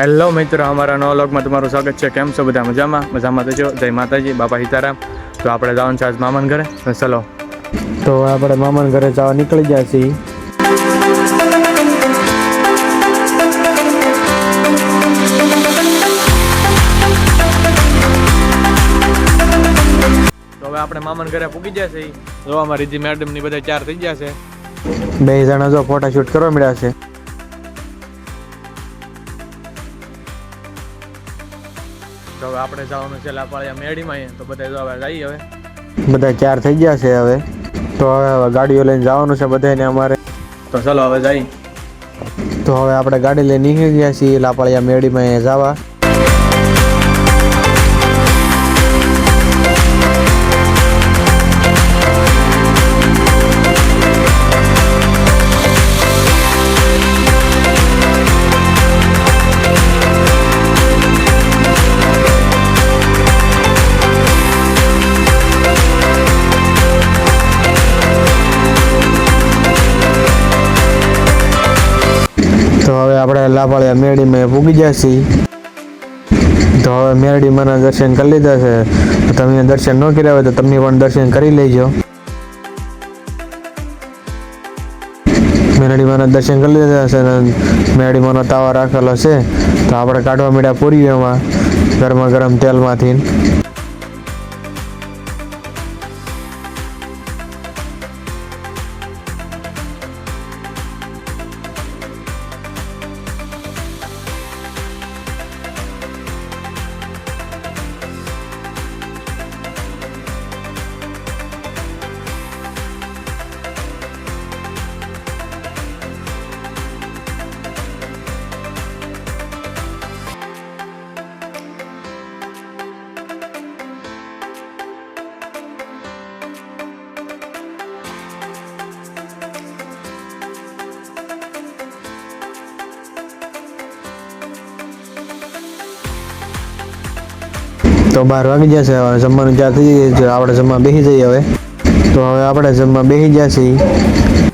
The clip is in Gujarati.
હેલો મિત્રો, અમારા નવા વ્લોગમાં તમારું સ્વાગત છે. કેમ છો બધા? મજામાં તો જો. જય માતાજી, બાપા સીતારામ. તો આપણે જવાનું છે આજ મામાન ઘરે. ચલો, તો આપણે મામાના ઘરે જવા નીકળી ગયા છીએ. તો હવે આપણે મામાન ઘરે પૂગી ગયા છે. જો અમારી રીધી મેડમ ની બધા ચાર થઈ ગયા છે. બે જણા જો ફોટા શૂટ કરવા મળ્યા છે. તો હવે આપણે જવાનું છે લાપાળિયા મેડીમાં. તો બધા જો હવે જઈએ. હવે બધા ચાર થઈ ગયા છે. હવે તો હવે ગાડીઓ લઈને જવાનું છે બધાને અમારે. તો ચલો હવે જઈએ. તો હવે આપણે ગાડી લઈને નીકળી ગયા છીએ લાપાળિયા મેડીમાં જવા. તો હવે આપણે લાપાળિયા મેડીમાં પૂગી ગયા છીએ. તો હવે મેરડીમાંના દર્શન કરી લીધા છે. તમે દર્શન ન કર્યા હોય તો તમે પણ દર્શન કરી લેજો. મેરડીમાંના દર્શન કરી લીધા છે. મેરડીમાંનો તાવા રાખેલો છે. તો આપણે કાઢવા માંડ્યા પૂરીઓમાં ગરમા ગરમ તેલમાંથી. તો 12 વાગી જશે. હવે જમવાનું ચાર થઈ ગયું છે. આપણે જમવા બેસી જઈએ. હવે તો હવે આપણે જમવા બેસી ગયા છીએ.